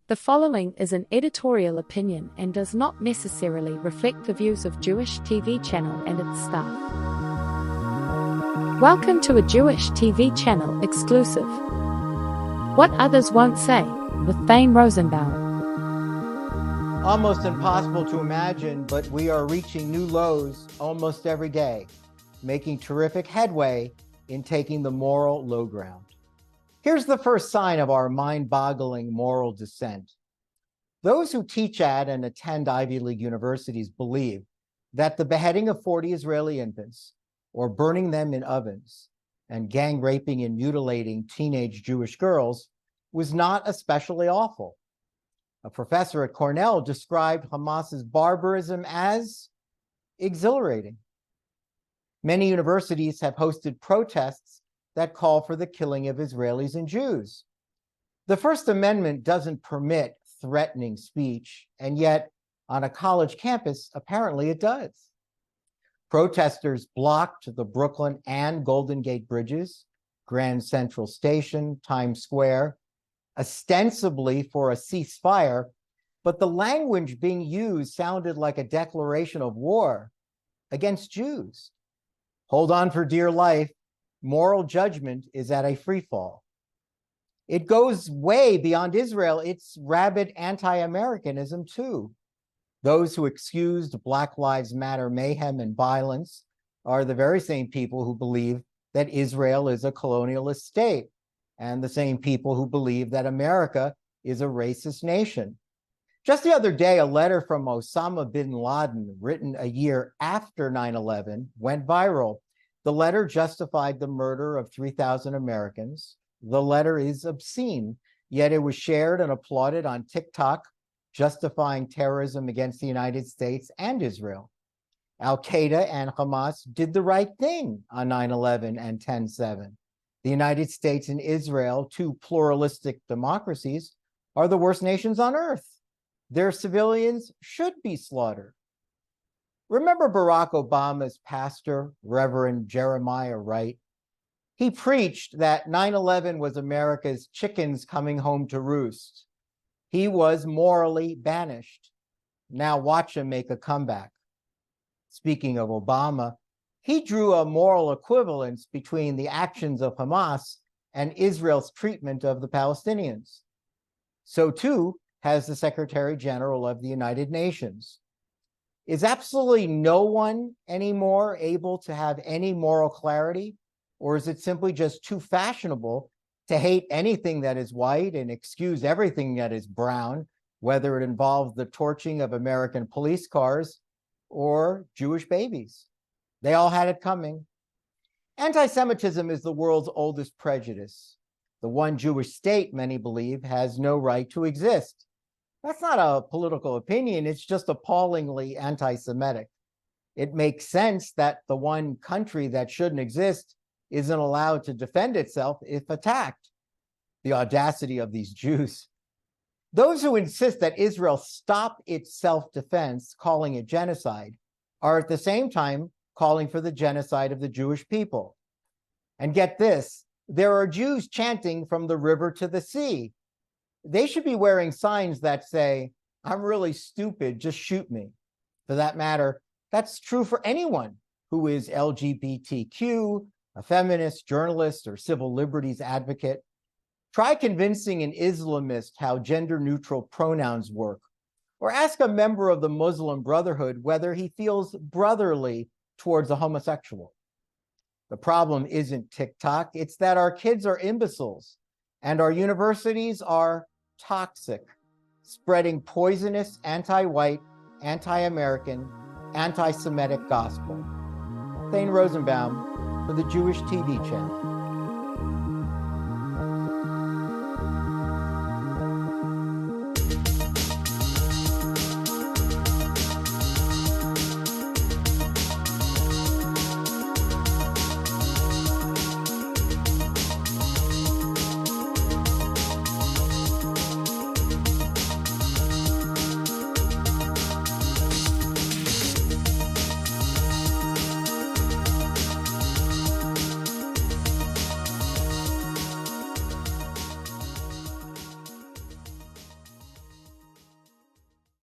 The following is an editorial opinion and does not necessarily reflect the views of Jewish TV channel and its staff. Welcome to a Jewish TV channel exclusive. What Others Won't Say, with Thane Rosenbaum. Almost impossible to imagine, but we are reaching new lows almost every day, making terrific headway in taking the moral low ground. Here's the first sign of our mind-boggling moral descent. Those who teach at and attend Ivy League universities believe that the beheading of 40 Israeli infants, or burning them in ovens, and gang raping and mutilating teenage Jewish girls was not especially awful. A professor at Cornell described Hamas's barbarism as exhilarating. Many universities have hosted protests that call for the killing of Israelis and Jews. The First Amendment doesn't permit threatening speech, and yet on a college campus, apparently it does. Protesters blocked the Brooklyn and Golden Gate bridges, Grand Central Station, Times Square, ostensibly for a ceasefire, but the language being used sounded like a declaration of war against Jews. Hold on for dear life. Moral judgment is at a free fall. It goes way beyond Israel. It's rabid anti-Americanism too. Those who excused Black Lives Matter mayhem and violence are the very same people who believe that Israel is a colonialist state, and the same people who believe that America is a racist nation. Just the other day, a letter from Osama bin Laden, written a year after 9/11, went viral. The letter justified the murder of 3,000 Americans. The letter is obscene, yet it was shared and applauded on TikTok, justifying terrorism against the United States and Israel. Al-Qaeda and Hamas did the right thing on 9/11 and 10/7. The United States and Israel, two pluralistic democracies, are the worst nations on earth. Their civilians should be slaughtered. Remember Barack Obama's pastor, Reverend Jeremiah Wright? He preached that 9/11 was America's chickens coming home to roost. He was morally banished. Now watch him make a comeback. Speaking of Obama, he drew a moral equivalence between the actions of Hamas and Israel's treatment of the Palestinians. So too has the Secretary General of the United Nations. Is absolutely no one anymore able to have any moral clarity? Or is it simply just too fashionable to hate anything that is white and excuse everything that is brown, whether it involves the torching of American police cars or Jewish babies? They all had it coming. Anti-Semitism is the world's oldest prejudice. The one Jewish state, many believe, has no right to exist. That's not a political opinion, it's just appallingly anti-Semitic. It makes sense that the one country that shouldn't exist isn't allowed to defend itself if attacked. The audacity of these Jews. Those who insist that Israel stop its self-defense, calling it genocide, are at the same time calling for the genocide of the Jewish people. And get this, there are Jews chanting from the river to the sea. They should be wearing signs that say, "I'm really stupid, just shoot me." For that matter, that's true for anyone who is LGBTQ, a feminist, journalist, or civil liberties advocate. Try convincing an Islamist how gender-neutral pronouns work, or ask a member of the Muslim Brotherhood whether he feels brotherly towards a homosexual. The problem isn't TikTok, it's that our kids are imbeciles, and our universities are toxic, spreading poisonous anti-white, anti-American, anti-Semitic gospel. Thane Rosenbaum for the Jewish TV channel.